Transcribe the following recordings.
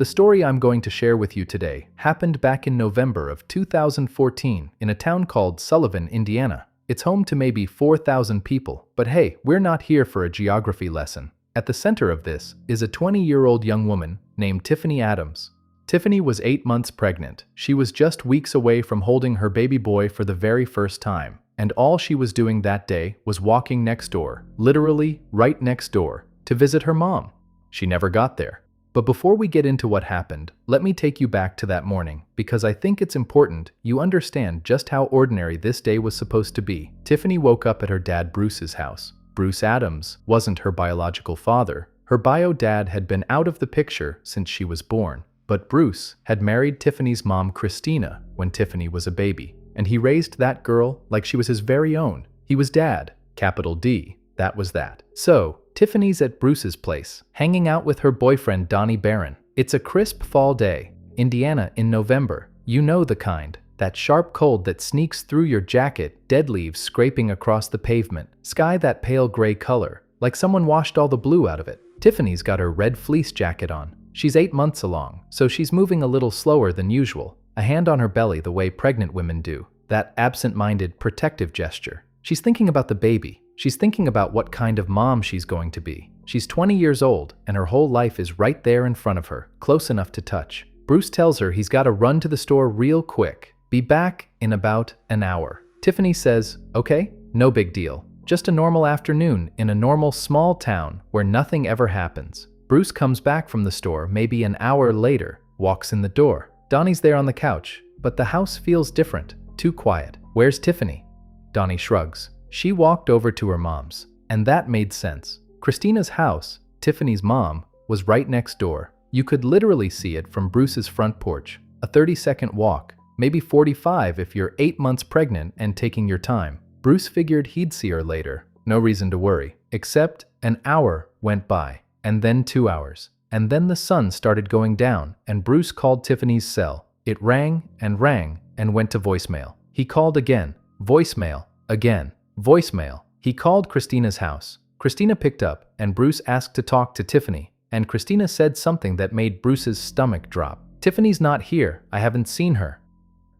The story I'm going to share with you today happened back in November of 2014 in a town called Sullivan, Indiana. It's home to maybe 4,000 people, but hey, we're not here for a geography lesson. At the center of this is a 20-year-old young woman named Tiffanie Adams. Tiffanie was 8 months pregnant. She was just weeks away from holding her baby boy for the very first time, and all she was doing that day was walking next door, literally right next door, to visit her mom. She never got there. But before we get into what happened, let me take you back to that morning, because I think it's important you understand just how ordinary this day was supposed to be. Tiffanie woke up at her dad Bruce's house. Bruce Adams wasn't her biological father. Her bio dad had been out of the picture since she was born. But Bruce had married Tiffany's mom Christina when Tiffanie was a baby, and he raised that girl like she was his very own. He was dad, capital D, that was that. So, Tiffany's at Bruce's place, hanging out with her boyfriend Donnie Barron. It's a crisp fall day, Indiana in November. You know the kind. That sharp cold that sneaks through your jacket, dead leaves scraping across the pavement, sky that pale gray color, like someone washed all the blue out of it. Tiffany's got her red fleece jacket on. She's 8 months along, so she's moving a little slower than usual, a hand on her belly the way pregnant women do, that absent-minded, protective gesture. She's thinking about the baby. She's thinking about what kind of mom she's going to be. She's 20 years old, and her whole life is right there in front of her, close enough to touch. Bruce tells her he's got to run to the store real quick. Be back in about an hour. Tiffanie says, okay, no big deal. Just a normal afternoon in a normal small town where nothing ever happens. Bruce comes back from the store maybe an hour later, walks in the door. Donnie's there on the couch, but the house feels different, too quiet. Where's Tiffanie? Donnie shrugs. She walked over to her mom's, and that made sense. Christina's house, Tiffany's mom, was right next door. You could literally see it from Bruce's front porch. A 30-second walk, maybe 45 if you're 8 months pregnant and taking your time. Bruce figured he'd see her later. No reason to worry. Except an hour went by, and then 2 hours. And then the sun started going down, and Bruce called Tiffany's cell. It rang and went to voicemail. He called again. Voicemail. Again. Voicemail. He called Christina's house. Christina picked up, and Bruce asked to talk to Tiffanie, and Christina said something that made Bruce's stomach drop. Tiffany's not here. I haven't seen her.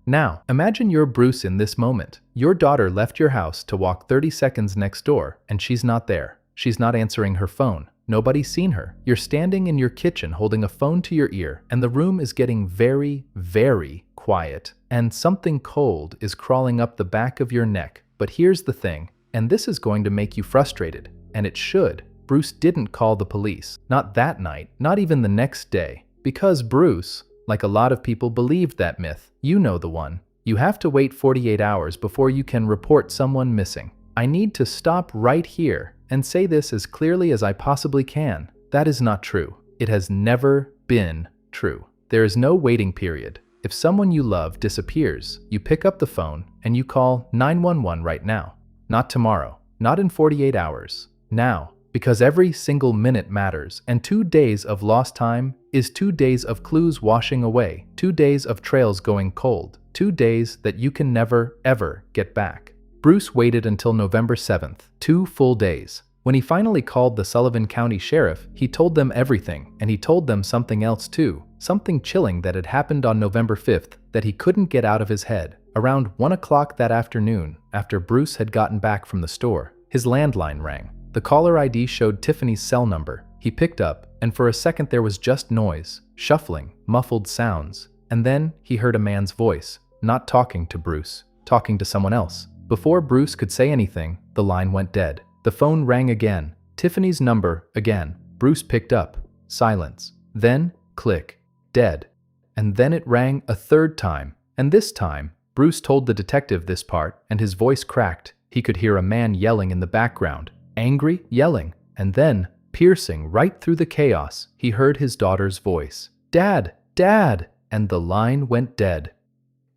Now, imagine you're Bruce in this moment. Your daughter left your house to walk 30 seconds next door, and she's not there. She's not answering her phone. Nobody's seen her. You're standing in your kitchen holding a phone to your ear, and the room is getting very, very quiet, and something cold is crawling up the back of your neck. But here's the thing, and this is going to make you frustrated, and it should. Bruce didn't call the police. Not that night, not even the next day, because Bruce, like a lot of people, believed that myth. You know the one. You have to wait 48 hours before you can report someone missing. I need to stop right here and say this as clearly as I possibly can. That is not true. It has never been true. There is no waiting period. If someone you love disappears, you pick up the phone and you call 911 right now. Not tomorrow. Not in 48 hours. Now. Because every single minute matters, and 2 days of lost time is 2 days of clues washing away, 2 days of trails going cold, 2 days that you can never, ever get back. Bruce waited until November 7th, 2 full days. When he finally called the Sullivan County Sheriff, he told them everything, and he told them something else too, something chilling that had happened on November 5th that he couldn't get out of his head. Around 1 o'clock that afternoon, after Bruce had gotten back from the store, his landline rang. The caller ID showed Tiffany's cell number. He picked up, and for a second there was just noise, shuffling, muffled sounds. And then he heard a man's voice, not talking to Bruce, talking to someone else. Before Bruce could say anything, the line went dead. The phone rang again. Tiffany's number again. Bruce picked up. Silence. Then, click. Dead. And then it rang a third time. And this time, Bruce told the detective this part, and his voice cracked. He could hear a man yelling in the background. Angry, yelling. And then, piercing right through the chaos, he heard his daughter's voice. Dad! Dad! And the line went dead.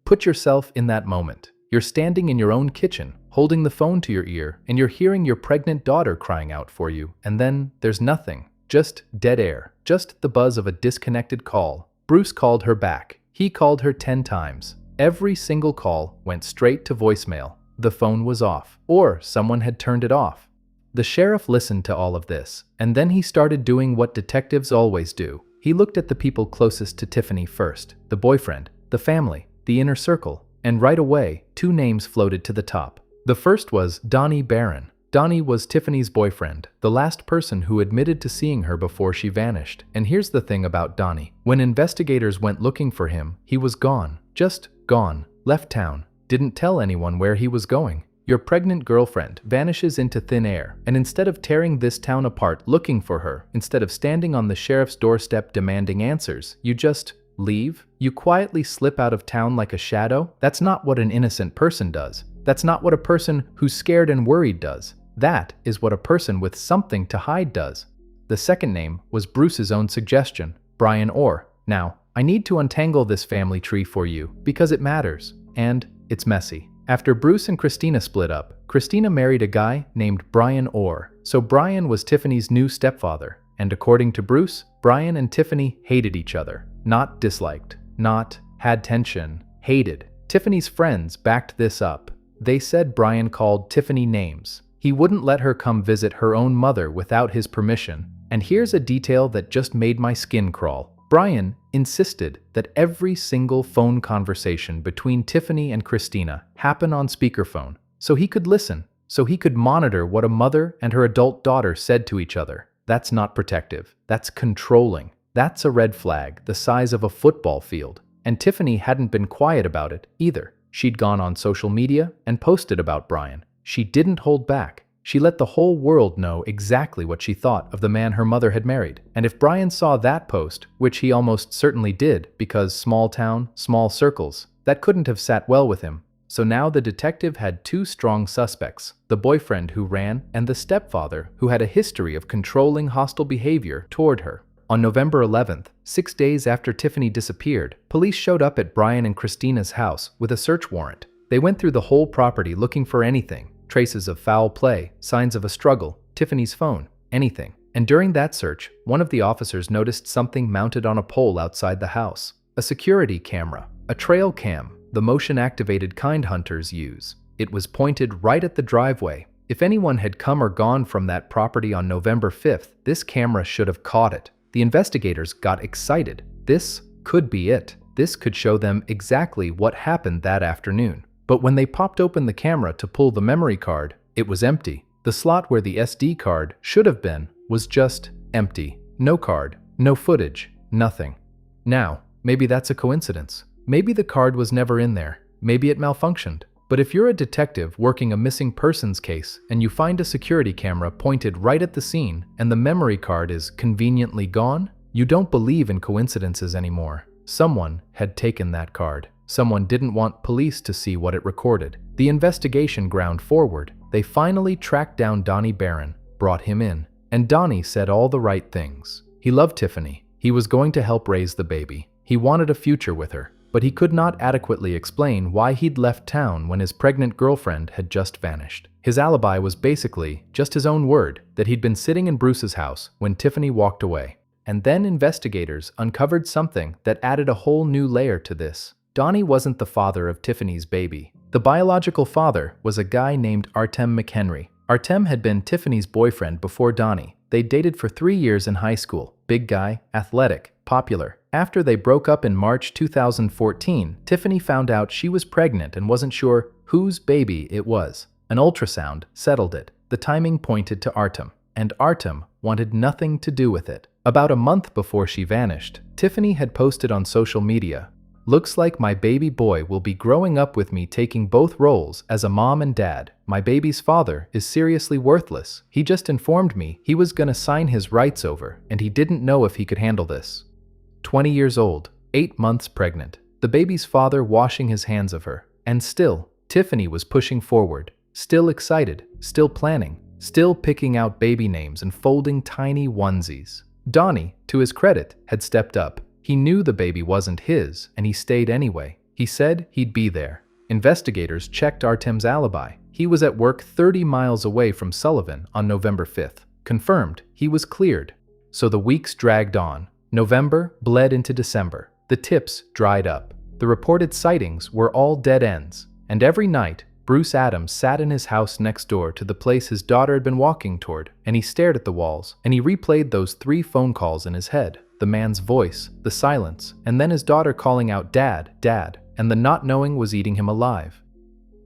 Put yourself in that moment. You're standing in your own kitchen, holding the phone to your ear, and you're hearing your pregnant daughter crying out for you, and then there's nothing. Just dead air. Just the buzz of a disconnected call. Bruce called her back. He called her 10 times. Every single call went straight to voicemail. The phone was off, or someone had turned it off. The sheriff listened to all of this, and then he started doing what detectives always do. He looked at the people closest to Tiffanie first, the boyfriend, the family, the inner circle, and right away, two names floated to the top. The first was Donnie Barron. Donnie was Tiffany's boyfriend, the last person who admitted to seeing her before she vanished. And here's the thing about Donnie. When investigators went looking for him, he was gone. Just gone. Left town. Didn't tell anyone where he was going. Your pregnant girlfriend vanishes into thin air, and instead of tearing this town apart looking for her, instead of standing on the sheriff's doorstep demanding answers, you just leave? You quietly slip out of town like a shadow? That's not what an innocent person does. That's not what a person who's scared and worried does. That is what a person with something to hide does. The second name was Bruce's own suggestion, Brian Orr. Now, I need to untangle this family tree for you because it matters, and it's messy. After Bruce and Christina split up, Christina married a guy named Brian Orr. So Brian was Tiffany's new stepfather, and according to Bruce, Brian and Tiffany hated each other. Not disliked, not had tension, hated. Tiffany's friends backed this up. They said Brian called Tiffany names. He wouldn't let her come visit her own mother without his permission. And here's a detail that just made my skin crawl. Brian insisted that every single phone conversation between Tiffany and Christina happen on speakerphone, so he could listen, so he could monitor what a mother and her adult daughter said to each other. That's not protective. That's controlling. That's a red flag the size of a football field. And Tiffany hadn't been quiet about it either. She'd gone on social media and posted about Brian. She didn't hold back. She let the whole world know exactly what she thought of the man her mother had married. And if Brian saw that post, which he almost certainly did because small town, small circles, that couldn't have sat well with him. So now the detective had two strong suspects, the boyfriend who ran and the stepfather who had a history of controlling hostile behavior toward her. On November 11th, 6 days after Tiffany disappeared, police showed up at Brian and Christina's house with a search warrant. They went through the whole property looking for anything. Traces of foul play, signs of a struggle, Tiffany's phone, anything. And during that search, one of the officers noticed something mounted on a pole outside the house. A security camera, a trail cam, the motion-activated kind hunters use. It was pointed right at the driveway. If anyone had come or gone from that property on November 5th, this camera should have caught it. The investigators got excited. This could be it. This could show them exactly what happened that afternoon. But when they popped open the camera to pull the memory card, it was empty. The slot where the SD card should have been was just empty. No card, no footage, nothing. Now, maybe that's a coincidence. Maybe the card was never in there. Maybe it malfunctioned. But if you're a detective working a missing persons case and you find a security camera pointed right at the scene and the memory card is conveniently gone, you don't believe in coincidences anymore. Someone had taken that card. Someone didn't want police to see what it recorded. The investigation ground forward. They finally tracked down Donnie Barron, brought him in. And Donnie said all the right things. He loved Tiffany. He was going to help raise the baby. He wanted a future with her. But he could not adequately explain why he'd left town when his pregnant girlfriend had just vanished. His alibi was basically just his own word that he'd been sitting in Bruce's house when Tiffany walked away. And then investigators uncovered something that added a whole new layer to this. Donnie wasn't the father of Tiffany's baby. The biological father was a guy named Artem McHenry. Artem had been Tiffany's boyfriend before Donnie. They dated for 3 years in high school. Big guy, athletic, popular. After they broke up in March 2014, Tiffany found out she was pregnant and wasn't sure whose baby it was. An ultrasound settled it. The timing pointed to Artem, and Artem wanted nothing to do with it. About a month before she vanished, Tiffany had posted on social media, "Looks like my baby boy will be growing up with me taking both roles as a mom and dad. My baby's father is seriously worthless. He just informed me he was gonna sign his rights over and he didn't know if he could handle this." 20 years old, 8 months pregnant, the baby's father washing his hands of her. And still, Tiffany was pushing forward, still excited, still planning, still picking out baby names and folding tiny onesies. Donnie, to his credit, had stepped up. He knew the baby wasn't his, and he stayed anyway. He said he'd be there. Investigators checked Artem's alibi. He was at work 30 miles away from Sullivan on November 5th. Confirmed, he was cleared. So the weeks dragged on. November bled into December. The tips dried up. The reported sightings were all dead ends. And every night, Bruce Adams sat in his house next door to the place his daughter had been walking toward, and he stared at the walls, and he replayed those 3 phone calls in his head. the man's voice, the silence, and then his daughter calling out, "Dad, Dad," and the not knowing was eating him alive.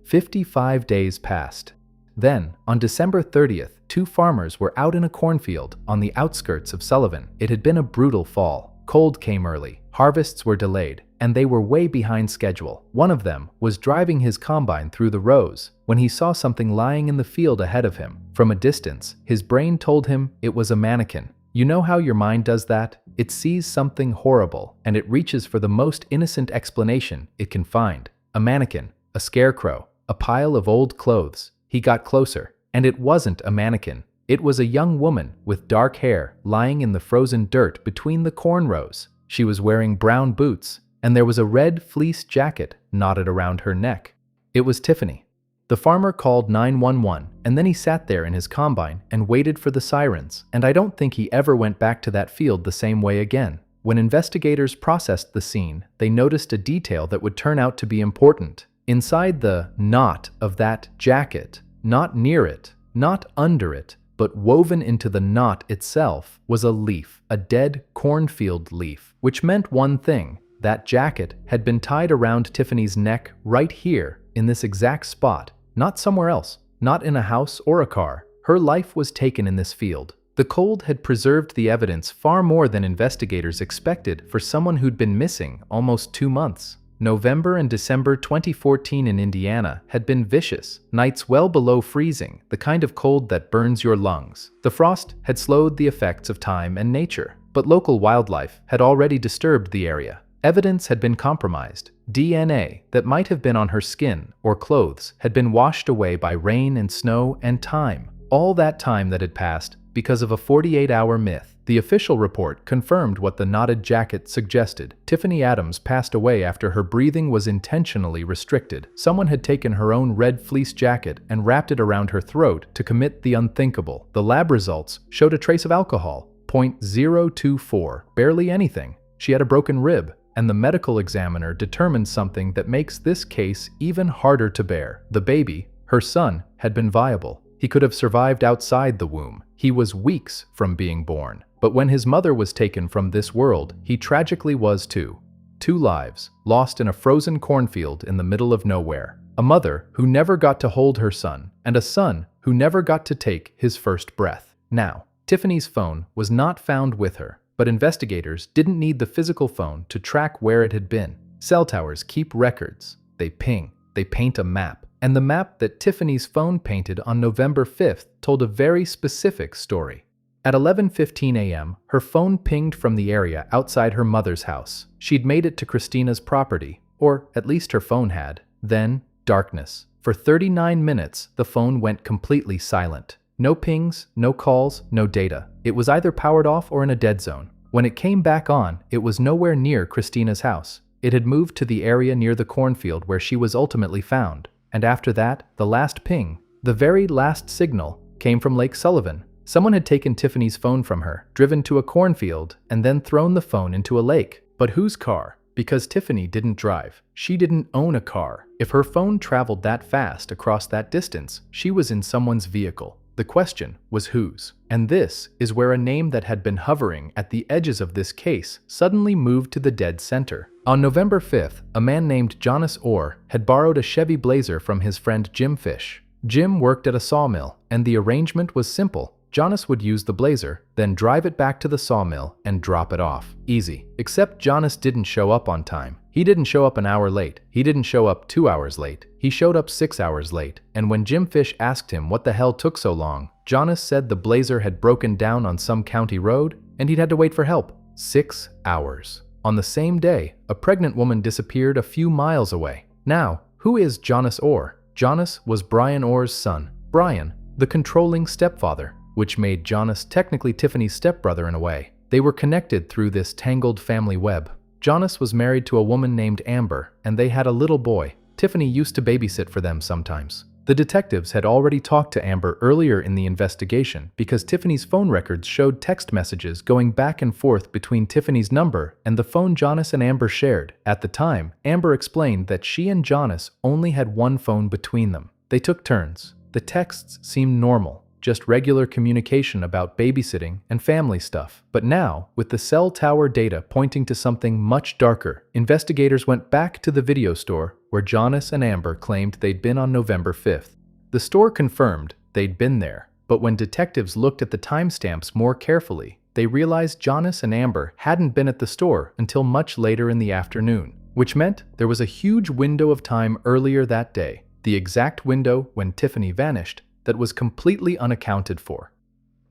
55 days passed. Then, on December 30th, two farmers were out in a cornfield on the outskirts of Sullivan. It had been a brutal fall. Cold came early, harvests were delayed, and they were way behind schedule. One of them was driving his combine through the rows when he saw something lying in the field ahead of him. From a distance, his brain told him it was a mannequin. You know how your mind does that? It sees something horrible, and it reaches for the most innocent explanation it can find. A mannequin, a scarecrow, a pile of old clothes. He got closer, and it wasn't a mannequin. It was a young woman with dark hair lying in the frozen dirt between the corn rows. She was wearing brown boots, and there was a red fleece jacket knotted around her neck. It was Tiffanie. The farmer called 911, and then he sat there in his combine and waited for the sirens, and I don't think he ever went back to that field the same way again. When investigators processed the scene, they noticed a detail that would turn out to be important. Inside the knot of that jacket, not near it, not under it, but woven into the knot itself, was a leaf, a dead cornfield leaf, which meant one thing. That jacket had been tied around Tiffany's neck right here, in this exact spot, not somewhere else, not in a house or a car. Her life was taken in this field. The cold had preserved the evidence far more than investigators expected for someone who'd been missing almost 2 months. November and December 2014 in Indiana had been vicious, nights well below freezing, the kind of cold that burns your lungs. The frost had slowed the effects of time and nature, but local wildlife had already disturbed the area. Evidence had been compromised. DNA that might have been on her skin or clothes had been washed away by rain and snow and time. All that time that had passed because of a 48-hour myth. The official report confirmed what the knotted jacket suggested. Tiffanie Adams passed away after her breathing was intentionally restricted. Someone had taken her own red fleece jacket and wrapped it around her throat to commit the unthinkable. The lab results showed a trace of alcohol, 0.024, barely anything. She had a broken rib, and the medical examiner determined something that makes this case even harder to bear. The baby, her son, had been viable. He could have survived outside the womb. He was weeks from being born. But when his mother was taken from this world, he tragically was too. 2 lives, lost in a frozen cornfield in the middle of nowhere. A mother who never got to hold her son, and a son who never got to take his first breath. Now, Tiffany's phone was not found with her, but investigators didn't need the physical phone to track where it had been. Cell towers keep records. They ping. They paint a map. And the map that Tiffany's phone painted on November 5th told a very specific story. At 11:15 a.m., her phone pinged from the area outside her mother's house. She'd made it to Christina's property, or at least her phone had. Then, darkness. For 39 minutes, the phone went completely silent. No pings, no calls, no data. It was either powered off or in a dead zone. When it came back on, it was nowhere near Christina's house. It had moved to the area near the cornfield where she was ultimately found. And after that, the last ping, the very last signal, came from Lake Sullivan. Someone had taken Tiffany's phone from her, driven to a cornfield, and then thrown the phone into a lake. But whose car? Because Tiffany didn't drive. She didn't own a car. If her phone traveled that fast across that distance, she was in someone's vehicle. The question was whose. And this is where a name that had been hovering at the edges of this case suddenly moved to the dead center. On November 5th, a man named Jonas Orr had borrowed a Chevy Blazer from his friend Jim Fish. Jim worked at a sawmill, and the arrangement was simple. Jonas would use the Blazer, then drive it back to the sawmill and drop it off. Easy. Except Jonas didn't show up on time. He didn't show up an hour late. He didn't show up 2 hours late. He showed up 6 hours late. And when Jim Fish asked him what the hell took so long, Jonas said the Blazer had broken down on some county road and he'd had to wait for help. 6 hours. On the same day, a pregnant woman disappeared a few miles away. Now, who is Jonas Orr? Jonas was Brian Orr's son. Brian, the controlling stepfather, which made Jonas technically Tiffany's stepbrother in a way. They were connected through this tangled family web. Jonas was married to a woman named Amber, and they had a little boy. Tiffany used to babysit for them sometimes. The detectives had already talked to Amber earlier in the investigation because Tiffany's phone records showed text messages going back and forth between Tiffany's number and the phone Jonas and Amber shared. At the time, Amber explained that she and Jonas only had one phone between them. They took turns. The texts seemed normal. just regular communication about babysitting and family stuff. But now, with the cell tower data pointing to something much darker, investigators went back to the video store where Jonas and Amber claimed they'd been on November 5th. The store confirmed they'd been there, but when detectives looked at the timestamps more carefully, they realized Jonas and Amber hadn't been at the store until much later in the afternoon, which meant there was a huge window of time earlier that day, the exact window when Tiffanie vanished, that was completely unaccounted for.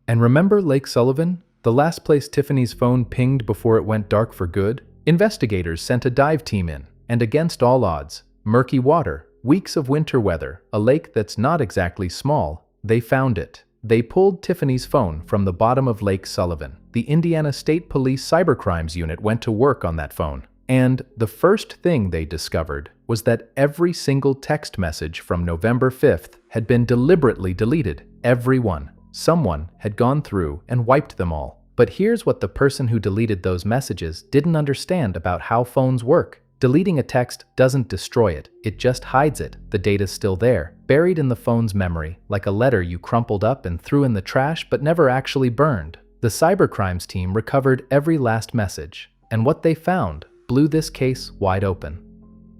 And remember Lake Sullivan, the last place Tiffany's phone pinged before it went dark for good? Investigators sent a dive team in, and against all odds, murky water, weeks of winter weather, a lake that's not exactly small, they found it. They pulled Tiffany's phone from the bottom of Lake Sullivan. The Indiana State Police Cybercrimes Unit went to work on that phone. And the first thing they discovered was that every single text message from November 5th had been deliberately deleted. Every one. Someone had gone through and wiped them all. But here's what the person who deleted those messages didn't understand about how phones work. Deleting a text doesn't destroy it, it just hides it. The data's still there, buried in the phone's memory, like a letter you crumpled up and threw in the trash but never actually burned. The cybercrimes team recovered every last message, and what they found blew this case wide open.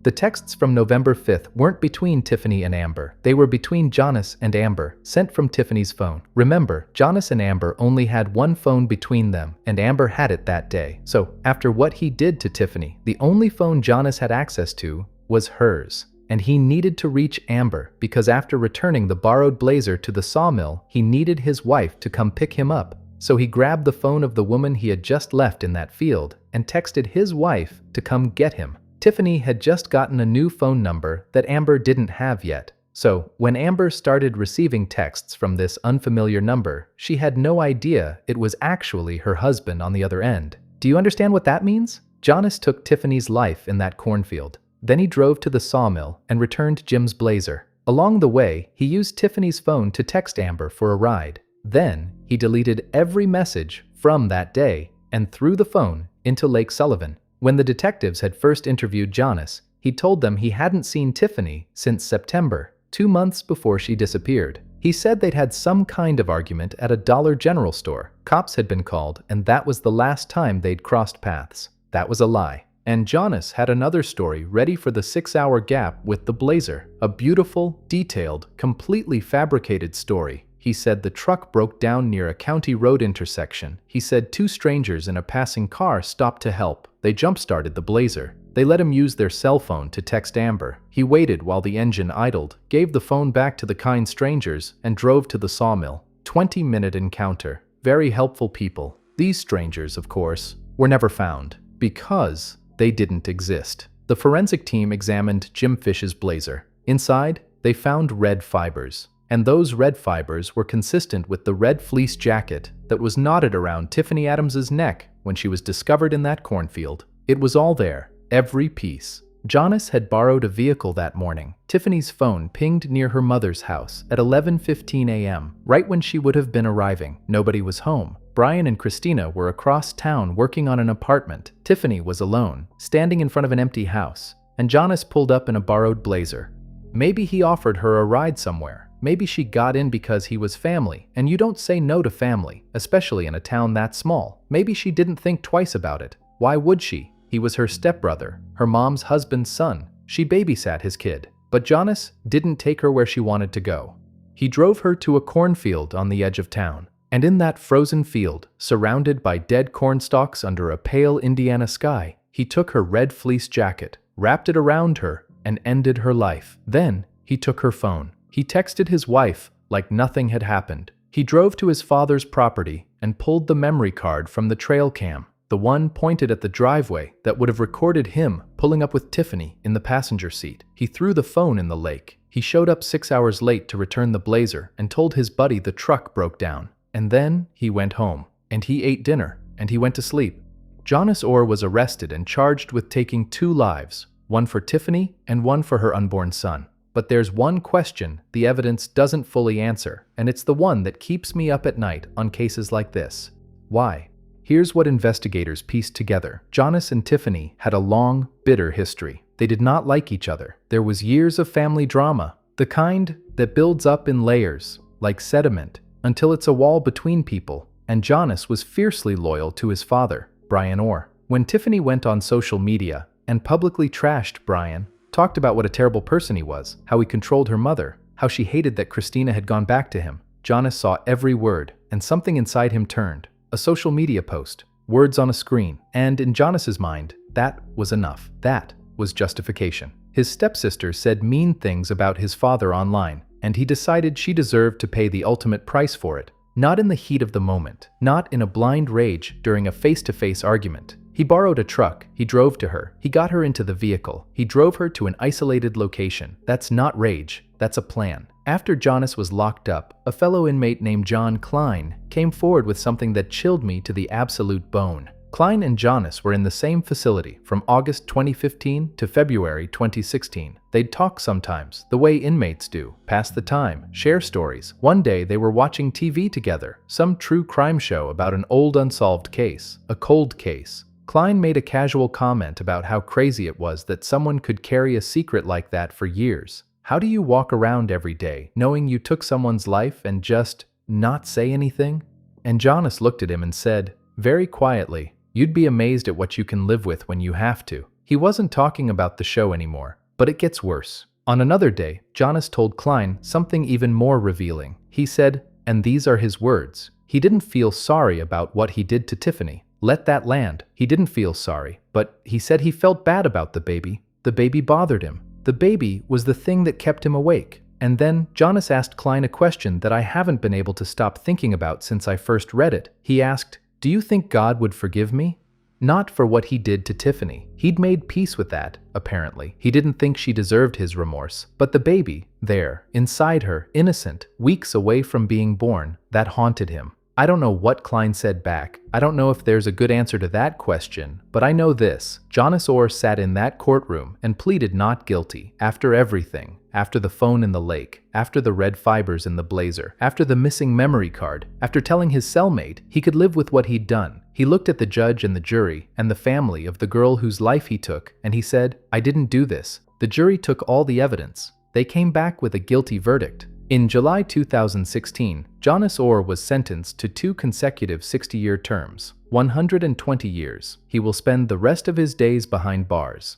The texts from November 5th weren't between Tiffanie and Amber, they were between Jonas and Amber, sent from Tiffany's phone. Remember, Jonas and Amber only had one phone between them, and Amber had it that day. So, after what he did to Tiffanie, the only phone Jonas had access to was hers. And he needed to reach Amber, because after returning the borrowed blazer to the sawmill, he needed his wife to come pick him up. So he grabbed the phone of the woman he had just left in that field, and texted his wife to come get him. Tiffanie had just gotten a new phone number that Amber didn't have yet. So, when Amber started receiving texts from this unfamiliar number, she had no idea it was actually her husband on the other end. Do you understand what that means? Jonas took Tiffany's life in that cornfield. Then he drove to the sawmill and returned Jim's blazer. Along the way, he used Tiffany's phone to text Amber for a ride. Then, he deleted every message from that day and threw the phone into Lake Sullivan. When the detectives had first interviewed Jonas, he told them he hadn't seen Tiffanie since September, 2 months before she disappeared. He said they'd had some kind of argument at a Dollar General store. Cops had been called, and that was the last time they'd crossed paths. That was a lie. And Jonas had another story ready for the 6-hour gap with the blazer. A beautiful, detailed, completely fabricated story. He said the truck broke down near a county road intersection. He said 2 strangers in a passing car stopped to help. They jump-started the blazer. They let him use their cell phone to text Amber. He waited while the engine idled, gave the phone back to the kind strangers, and drove to the sawmill. 20-minute encounter. Very helpful people. These strangers, of course, were never found, because they didn't exist. The forensic team examined Jim Fish's blazer. Inside, they found red fibers. And those red fibers were consistent with the red fleece jacket that was knotted around Tiffanie Adams's neck when she was discovered in that cornfield. It was all there, every piece. Jonas had borrowed a vehicle that morning. Tiffany's phone pinged near her mother's house at 11:15 a.m., right when she would have been arriving. Nobody was home. Brian and Christina were across town working on an apartment. Tiffanie was alone, standing in front of an empty house, and Jonas pulled up in a borrowed blazer. Maybe he offered her a ride somewhere. Maybe she got in because he was family, and you don't say no to family, especially in a town that small. Maybe she didn't think twice about it. Why would she? He was her stepbrother, her mom's husband's son. She babysat his kid. But Jonas didn't take her where she wanted to go. He drove her to a cornfield on the edge of town. And in that frozen field, surrounded by dead corn stalks under a pale Indiana sky, he took her red fleece jacket, wrapped it around her, and ended her life. Then, he took her phone. He texted his wife like nothing had happened. He drove to his father's property and pulled the memory card from the trail cam, the one pointed at the driveway that would have recorded him pulling up with Tiffanie in the passenger seat. He threw the phone in the lake. He showed up 6 hours late to return the blazer and told his buddy the truck broke down. And then he went home, and he ate dinner, and he went to sleep. Jonas Orr was arrested and charged with taking 2 lives, one for Tiffanie and one for her unborn son. But there's one question the evidence doesn't fully answer, and it's the one that keeps me up at night on cases like this. Why? Here's what investigators pieced together. Jonas and Tiffanie had a long, bitter history. They did not like each other. There was years of family drama, the kind that builds up in layers, like sediment. until it's a wall between people, and Jonas was fiercely loyal to his father, Brian Orr. When Tiffanie went on social media and publicly trashed Brian, talked about what a terrible person he was, how he controlled her mother, how she hated that Christina had gone back to him, Jonas saw every word, and something inside him turned. A social media post, words on a screen, and in Jonas's mind, that was enough. That was justification. His stepsister said mean things about his father online, and he decided she deserved to pay the ultimate price for it. Not in the heat of the moment, not in a blind rage during a face-to-face argument. He borrowed a truck, he drove to her, he got her into the vehicle, he drove her to an isolated location. That's not rage, that's a plan. After Jonas was locked up, a fellow inmate named John Klein came forward with something that chilled me to the absolute bone. Klein and Jonas were in the same facility from August 2015 to February 2016. They'd talk sometimes, the way inmates do, pass the time, share stories. One day they were watching TV together, some true crime show about an old unsolved case, a cold case. Klein made a casual comment about how crazy it was that someone could carry a secret like that for years. How do you walk around every day knowing you took someone's life and just not say anything? And Jonas looked at him and said, very quietly, "You'd be amazed at what you can live with when you have to." He wasn't talking about the show anymore, but it gets worse. On another day, Jonas told Klein something even more revealing. He said, and these are his words, he didn't feel sorry about what he did to Tiffanie. Let that land. He didn't feel sorry, but he said he felt bad about the baby. The baby bothered him. The baby was the thing that kept him awake. And then Jonas asked Klein a question that I haven't been able to stop thinking about since I first read it. He asked, "Do you think God would forgive me?" Not for what he did to Tiffanie. He'd made peace with that, apparently. He didn't think she deserved his remorse. But the baby, there, inside her, innocent, weeks away from being born, that haunted him. I don't know what Klein said back. I don't know if there's a good answer to that question, but I know this. Jonas Orr sat in that courtroom and pleaded not guilty. After everything. After the phone in the lake. After the red fibers in the blazer. After the missing memory card. After telling his cellmate he could live with what he'd done. He looked at the judge and the jury and the family of the girl whose life he took, and he said, "I didn't do this." The jury took all the evidence. They came back with a guilty verdict. In July 2016, Jonas Orr was sentenced to 2 consecutive 60-year terms, 120 years. He will spend the rest of his days behind bars.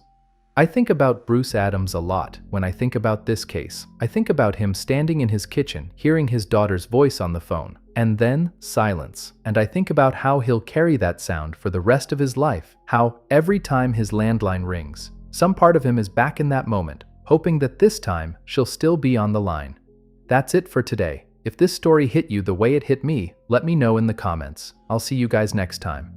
I think about Bruce Adams a lot when I think about this case. I think about him standing in his kitchen, hearing his daughter's voice on the phone, and then silence. And I think about how he'll carry that sound for the rest of his life, how every time his landline rings, some part of him is back in that moment, hoping that this time she'll still be on the line. That's it for today. If this story hit you the way it hit me, let me know in the comments. I'll see you guys next time.